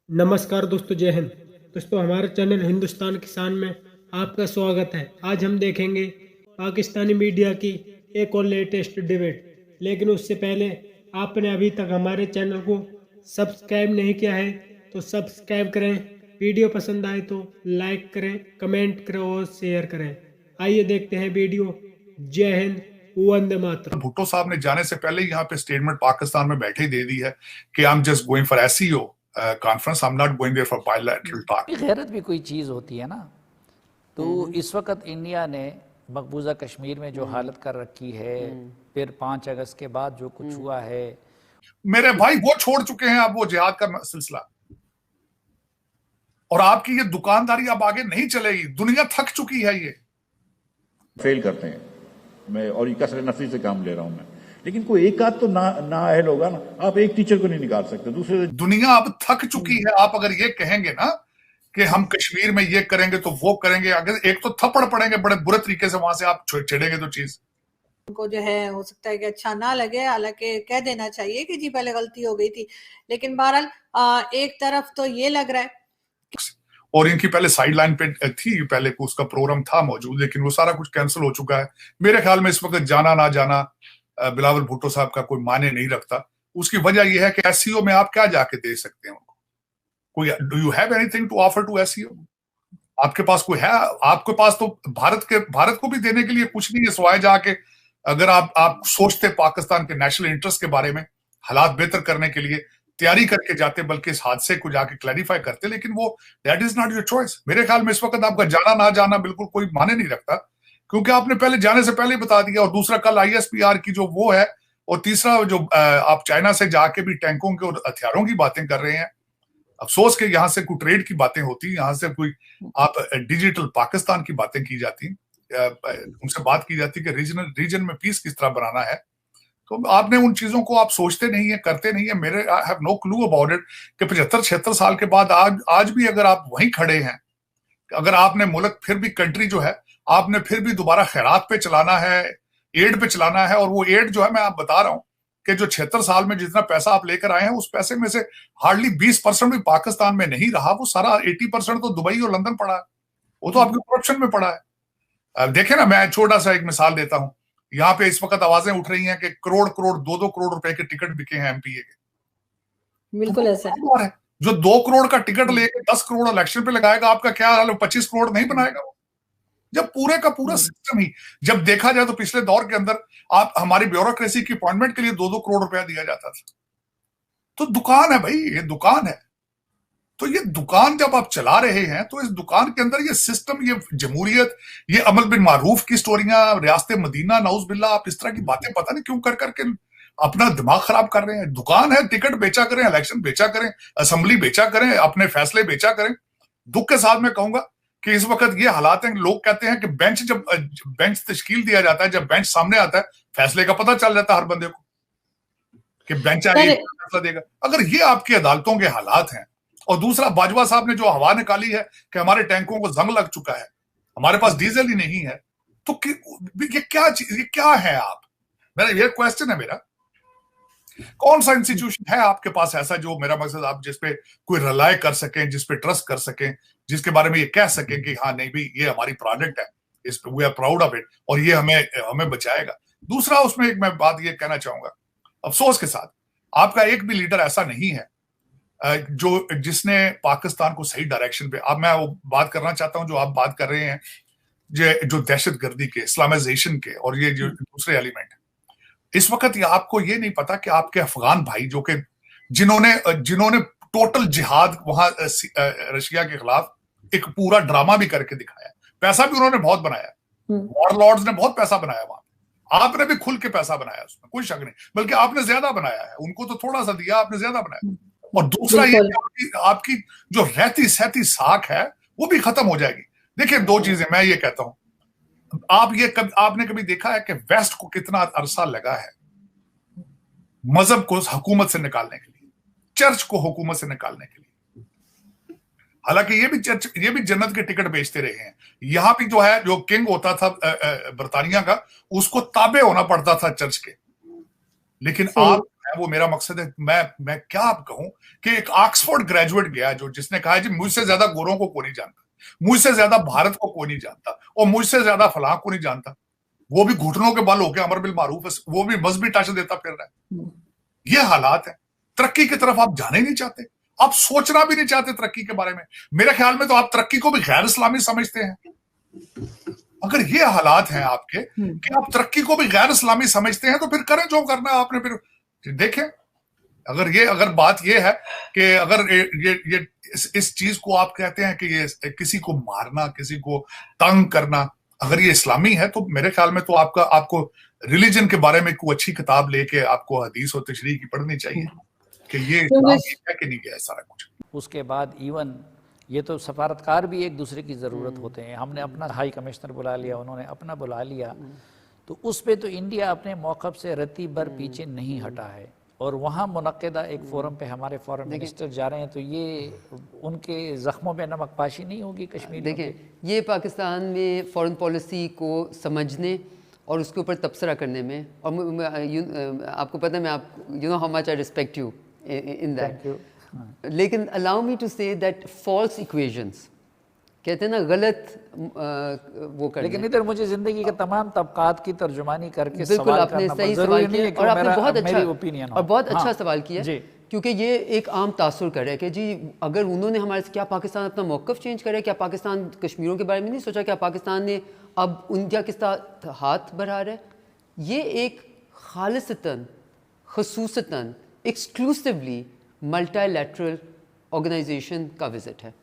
नमस्कार दोस्तों, जय हिंद। दोस्तों, हमारे चैनल हिंदुस्तान किसान में आपका स्वागत है। आज हम देखेंगे पाकिस्तानी मीडिया की एक और लेटेस्ट डिबेट। लेकिन उससे पहले आपने अभी तक हमारे चैनल को सब्सक्राइब नहीं किया है तो सब्सक्राइब करें। वीडियो पसंद आए तो लाइक करें, कमेंट करें और शेयर करें। आइए देखते हैं वीडियो। जय हिंद, वंदे मातरम। भुट्टो साहब ने जाने से पहले ही यहाँ पे स्टेटमेंट पाकिस्तान में बैठे ही दे दी है कि I am just going for SCO conference, I am not going there for bilateral talk. गैरत भी कोई चीज़ होती है ना। तो इस वक्त इंडिया ने मकबूजा कश्मीर में जो हालत कर रखी है, फिर 5 अगस्त के बाद जो कुछ हुआ है, मेरे भाई वो छोड़ चुके हैं अब वो जिहाद का सिलसिला, और आपकी ये दुकानदारी अब आगे नहीं चलेगी। दुनिया थक चुकी है। ये फेल करते हैं मैं, और ये कसर नफसी से काम ले रहा हूं मैं, लेकिन कोई एक आध तो ना अहल होगा ना। आप एक टीचर को नहीं निकाल सकते दूसरे। दुनिया अब थक चुकी है। आप अगर ये कहेंगे ना कि हम कश्मीर में ये करेंगे तो वो करेंगे, अगर एक तो थप्पड़ पड़ेंगे बड़े बुरे तरीके से, वहां से आप छेड़ेंगे तो चीज उनको जो है हो सकता है कि अच्छा ना लगे, हालांकि कह देना चाहिए कि जी पहले गलती हो गई थी। लेकिन बहरहाल एक तरफ तो ये लग रहा है, और इनकी पहले साइडलाइन पे थी, पहले उसका प्रोग्राम था मौजूद, लेकिन वो सारा कुछ कैंसिल हो चुका है। मेरे ख्याल में इस वक्त जाना ना जाना बिलावल भुट्टो साहब का कोई माने नहीं रखता। उसकी वजह यह है कि एससीओ में आप क्या जाके दे सकते हैं उनको? कोई do you have anything to offer to SCO? आपके पास कोई है? आपके पास तो भारत को भी देने के लिए कुछ नहीं है सिवाय जाके, अगर आप सोचते पाकिस्तान के नेशनल इंटरेस्ट के बारे में, हालात बेहतर करने के लिए तैयारी करके जाते, बल्कि इस हादसे को जाके क्लैरिफाई करते, लेकिन वो that is not your choice. मेरे ख्याल में इस वक्त आपका जाना ना जाना बिल्कुल कोई माने नहीं रखता, क्योंकि आपने पहले जाने से पहले ही बता दिया। और दूसरा, कल आईएसपीआर की जो वो है, और तीसरा जो आप चाइना से जाके भी टैंकों के और हथियारों की बातें कर रहे हैं। अफसोस के यहाँ से कोई ट्रेड की बातें होती, यहाँ से कोई आप डिजिटल पाकिस्तान की बातें की जाती, उनसे बात की जाती कि रीजन में पीस किस तरह बनाना है। तो आपने उन चीजों को आप सोचते नहीं है, करते नहीं है। मेरे I have no clue about it कि 75-76 साल के बाद आज भी अगर आप वहीं खड़े हैं, अगर आपने मुल्क फिर भी कंट्री जो है आपने फिर भी दोबारा खैरात पे चलाना है, एड पे चलाना है, और वो एड जो है, मैं आप बता रहा हूं कि जो 76 साल में जितना पैसा आप लेकर आए हैं, उस पैसे में से हार्डली 20% भी पाकिस्तान में नहीं रहा। वो सारा 80% तो दुबई और लंदन पड़ा है। वो तो आपके करप्शन में पड़ा है। देखे ना, मैं छोटा सा एक मिसाल देता हूं। यहाँ पे इस वक्त आवाजें उठ रही हैं कि करोड़ करोड़ 2-2 करोड़ रुपए के टिकट बिके हैं एमपीए के। बिल्कुल ऐसा है। जो 2 करोड़ का टिकट लेके 10 करोड़ इलेक्शन पे लगाएगा, आपका क्या हाल है? 25 करोड़ नहीं बनाएगा वो? जब पूरे का पूरा सिस्टम ही, जब देखा जाए तो पिछले दौर के अंदर आप हमारी ब्यूरोक्रेसी की अपॉइंटमेंट के लिए 2-2 करोड़ रुपया दिया जाता था। तो दुकान है भाई, ये दुकान है। तो ये दुकान जब आप चला रहे हैं, तो इस दुकान के अंदर ये सिस्टम, ये जमहूरियत, ये अमल बिन मारूफ की स्टोरियां, रियासत मदीना, नौज बिल्ला, आप इस तरह की बातें पता नहीं क्यों कर करके अपना दिमाग खराब कर रहे हैं। दुकान है, टिकट बेचा करें, इलेक्शन बेचा करें, असेंबली बेचा करें, अपने फैसले बेचा करें। दुख के साथ मैं कहूंगा कि इस वक्त ये हालात हैं। लोग कहते हैं कि जब बेंच तश्कील दिया जाता है, जब बेंच सामने आता है, फैसले का पता चल जाता है हर बंदे को कि बेंच आगे फैसला देगा। अगर ये आपकी अदालतों के हालात हैं, और दूसरा, बाजवा साहब ने जो हवा निकाली है कि हमारे टैंकों को जंग लग चुका है, हमारे पास डीजल ही नहीं है, तो ये क्या चीज, ये क्या है? आप, मेरा ये क्वेश्चन है मेरा, कौन सा इंस्टीट्यूशन है आपके पास ऐसा, जो, मेरा मकसद, आप जिसपे कोई रिलाय कर सकें, जिसपे ट्रस्ट कर सकें, जिसके बारे में ये कह सकें कि हाँ नहीं भाई, ये हमारी प्रोडक्ट है, इस पे we are proud of it, और ये हमें बचाएगा। दूसरा, उसमें एक मैं बात ये कहना चाहूंगा, अफसोस के साथ आपका एक भी लीडर ऐसा नहीं है जिसने पाकिस्तान को सही डायरेक्शन पे, अब मैं वो बात करना चाहता हूं जो आप बात कर रहे हैं, जो दहशतगर्दी के, इस्लामाइजेशन के, और ये जो दूसरे एलिमेंट, इस वक्त ये आपको ये नहीं पता कि आपके अफगान भाई, जो कि जिन्होंने टोटल जिहाद वहां रशिया के खिलाफ एक पूरा ड्रामा भी करके दिखाया, पैसा भी उन्होंने बहुत बनाया, वॉरलॉर्ड्स ने बहुत पैसा बनाया वहां, आपने भी खुल के पैसा बनाया, उसमें कोई शक नहीं, बल्कि आपने ज्यादा बनाया है, उनको तो थोड़ा सा दिया, आपने ज्यादा बनाया। और दूसरा ये आपकी जो रहती सहती साख है, वो भी खत्म हो जाएगी। देखिए, दो चीजें मैं ये कहता हूं, आपने कभी देखा है कि वेस्ट को कितना अरसा लगा है मजहब को हुकूमत से निकालने के लिए, चर्च को हुकूमत से निकालने के लिए? हालांकि ये भी जन्नत के टिकट बेचते रहे हैं। यहां भी जो है, जो किंग होता था बरतानिया का, उसको ताबे होना पड़ता था चर्च के। लेकिन आप वो मेरा मकसद है। मैं क्या आप कहूं कि एक ऑक्सफोर्ड ग्रेजुएट गया जो जिसने कहा जी मुझसे ज्यादा गोरों को कोई नहीं जानता, मुझसे ज्यादा भारत को कोई नहीं जानता और मुझसे ज्यादा फलां को नहीं जानता, वो भी घुटनों के बल होके अमर बिल मारूफ है, वो भी मजहबी टच देता फिर रहा है। ये हालात है। तरक्की की तरफ आप जाने ही नहीं चाहते, आप सोचना भी नहीं चाहते तरक्की के बारे में। मेरे ख्याल में तो आप तरक्की को भी गैर इस्लामी समझते हैं। अगर ये हालात हैं आपके कि आप तरक्की को भी गैर इस्लामी समझते हैं तो फिर करें जो करना है आपने। फिर देखें, अगर बात ये है कि अगर ये इस चीज को आप कहते हैं कि ये किसी को मारना, किसी को तंग करना, अगर ये इस्लामी है तो मेरे ख्याल में तो आपको रिलीजन के बारे में कोई अच्छी किताब लेके आपको हदीस और तशरीह की पढ़नी चाहिए कि ये इस्लाम है कि नहीं है सारा कुछ। उसके बाद इवन ये तो सफारतकार भी एक दूसरे की ज़रूरत होते हैं। हमने अपना हाई कमिश्नर बुला लिया, उन्होंने अपना बुला लिया, तो उस पे तो इंडिया अपने मौक़िफ़ से रत्ती भर पीछे नहीं हटा है। और वहाँ मुनक्किदा एक फोरम पे हमारे फॉरेन मिनिस्टर जा रहे हैं, तो ये उनके ज़ख्मों पे नमक पाशी नहीं होगी कश्मीर? देखिए, ये पाकिस्तान में फ़ॉरेन पॉलिसी को समझने और उसके ऊपर तबसरा करने में, और आपको पता है मैं you know how much I respect you in that, लेकिन allow me to say that false equations कहते हैं ना, गलत वो कर। लेकिन इधर मुझे जिंदगी के तमाम तबकात की तर्जुमानी करके बिल्कुल आपने सही सवाल किया और आपने बहुत अच्छा ओपिनियन और बहुत अच्छा सवाल किया, क्योंकि ये एक आम तासुर कर रहा है कि जी अगर उन्होंने हमारे से, क्या पाकिस्तान अपना मौक़िफ़ चेंज करे, क्या पाकिस्तान कश्मीरों के बारे में नहीं सोचा, क्या पाकिस्तान ने अब इंडिया के साथ हाथ बढ़ा रहा है? ये एक खालिसतन, खुसूसतन, एक्सक्लूसिवली मल्टीलैटरल ऑर्गेनाइजेशन का विज़िट है।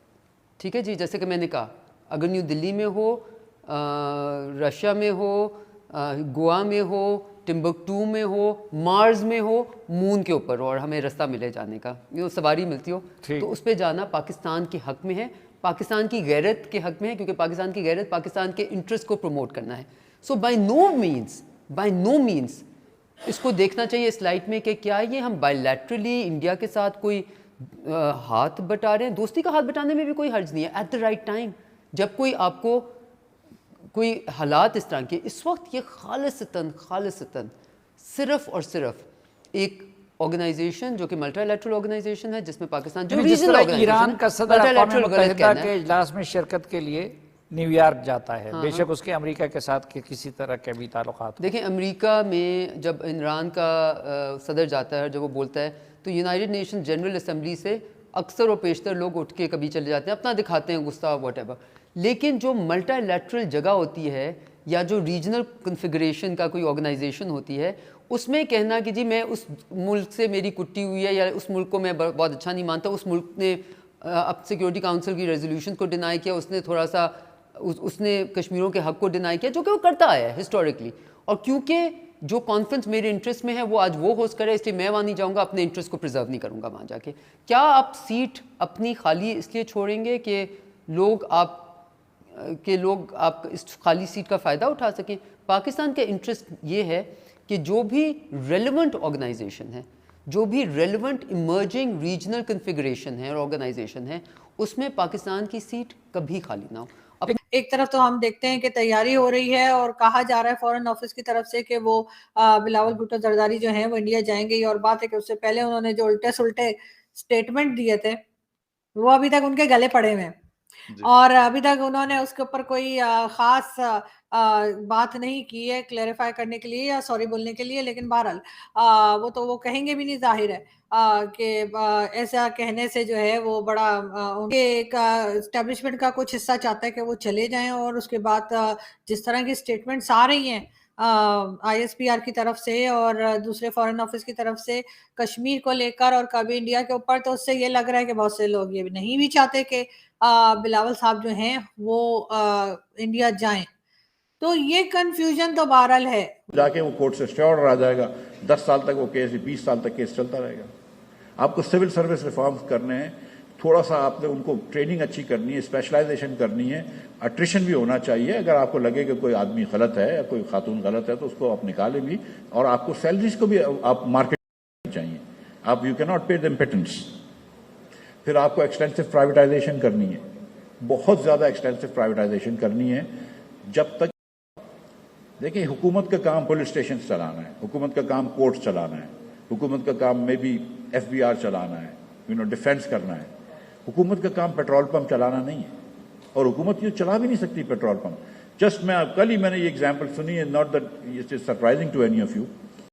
ठीक है जी, जैसे कि मैंने कहा, अगर न्यू दिल्ली में हो, रशिया में हो, गोवा में हो, टिम्बकटू में हो, मार्स में हो, मून के ऊपर हो और हमें रास्ता मिले जाने का, सवारी मिलती हो, तो उस पर जाना पाकिस्तान के हक़ में है, पाकिस्तान की गैरत के हक़ में है, क्योंकि पाकिस्तान की गैरत पाकिस्तान के इंटरेस्ट को प्रमोट करना है। सो बाय नो मीन्स इसको देखना चाहिए इस लाइट में कि क्या ये हम बायलैटरली इंडिया के साथ कोई हाथ बटा रहे हैं। दोस्ती का हाथ बटाने में भी कोई हर्ज नहीं है एट द राइट टाइम, जब कोई आपको कोई हालात इस तरह के। इस वक्त ये खालिसतन सिर्फ और सिर्फ एक ऑर्गेनाइजेशन जो कि मल्टीलैटरल ऑर्गेनाइजेशन है, जिसमें पाकिस्तान जो रीजनल ऑर्गेनाइजेशन, ईरान का सदर अक़वाम मुत्तहिदा के इजलास में शिरकत के लिए न्यूयॉर्क जाता है, बेशक उसके अमेरिका के साथ के किसी तरह के भी ताल्लुकात। देखिए, अमेरिका में जब ईरान का सदर जाता है, जब वो बोलता है, तो यूनाइटेड नेशन जनरल असम्बली से अक्सर और पेशतर लोग उठ के कभी चले जाते हैं, अपना दिखाते हैं गुस्सा व्हाटएवर। लेकिन जो मल्टीलैटरल जगह होती है या जो रीजनल कन्फिगरेशन का कोई ऑर्गेनाइजेशन होती है, उसमें कहना कि जी मैं उस मुल्क से मेरी कुट्टी हुई है या उस मुल्क को मैं बहुत अच्छा नहीं मानता, उस मुल्क ने अब सिक्योरिटी काउंसिल की रेजोल्यूशन को डिनाई किया, उसने थोड़ा सा उसने कश्मीरों के हक़ को डिनाई किया, जो कि वो करता आया है हिस्टोरिकली। और क्योंकि जो कॉन्फ्रेंस मेरे इंटरेस्ट में है वो आज वो होस्ट करे, इसलिए मैं वहाँ नहीं जाऊँगा, अपने इंटरेस्ट को प्रिजर्व नहीं करूँगा वहाँ जाके। क्या आप सीट अपनी खाली इसलिए छोड़ेंगे कि लोग आप इस खाली सीट का फ़ायदा उठा सकें? पाकिस्तान का इंटरेस्ट ये है कि जो भी रेलेवेंट ऑर्गेनाइजेशन है, जो भी रेलेवेंट इमर्जिंग रीजनल कन्फिगरेशन है और ऑर्गेनाइजेशन है, उसमें पाकिस्तान की सीट कभी खाली ना हो। एक तरफ तो हम देखते हैं कि तैयारी हो रही है और कहा जा रहा है फॉरेन ऑफिस की तरफ से कि वो बिलावल भुट्टो जरदारी जो हैं वो इंडिया जाएंगे, और बात है कि उससे पहले उन्होंने जो उल्टे सुल्टे स्टेटमेंट दिए थे वो अभी तक उनके गले पड़े हुए हैं, और अभी तक उन्होंने उसके ऊपर कोई खास बात नहीं की है क्लैरिफाई करने के लिए या सॉरी बोलने के लिए। लेकिन बहरहाल वो कहेंगे भी नहीं, जाहिर है कि ऐसा कहने से जो है वो बड़ा उनके एक एस्टेब्लिशमेंट का कुछ हिस्सा चाहता है कि वो चले जाएं। और उसके बाद जिस तरह की स्टेटमेंट्स आ रही हैं ISPR की तरफ से और दूसरे फॉरेन ऑफिस की तरफ से कश्मीर को लेकर और कभी इंडिया के ऊपर, तो उससे ये लग रहा है कि बहुत से लोग ये भी नहीं भी चाहते कि बिलावल साहब जो हैं वो इंडिया जाएं। तो ये कंफ्यूजन तो बहरहाल है। जाके वो कोर्ट से स्टे ऑर्डर आ जाएगा, 10 साल तक वो केस, 20 साल तक केस चलता रहेगा। आपको सिविल सर्विस रिफॉर्म्स करने हैं, थोड़ा सा आपने उनको ट्रेनिंग अच्छी करनी है, स्पेशलाइजेशन करनी है, अट्रिशन भी होना चाहिए। अगर आपको लगे कि कोई आदमी गलत है या कोई खातून गलत है तो उसको आप निकालें भी, और आपको सैलरीज को भी आप मार्केट चाहिए, आप you can not pay them pittance. फिर आपको एक्सटेंसिव प्राइवेटाइजेशन करनी है, बहुत ज्यादा एक्सटेंसिव प्राइवेटाइजेशन करनी है। जब तक देखिए, हुकूमत का काम पुलिस स्टेशन चलाना है, हुकूमत का काम कोर्ट चलाना है, हुकूमत का काम में भी FBR चलाना है, डिफेंस करना है। हुकूमत का काम पेट्रोल पंप चलाना नहीं है, और हुकूमत ये चला भी नहीं सकती पेट्रोल पंप। जस्ट कल ही मैंने ये एग्जांपल सुनी है, not that it is surprising to any of you.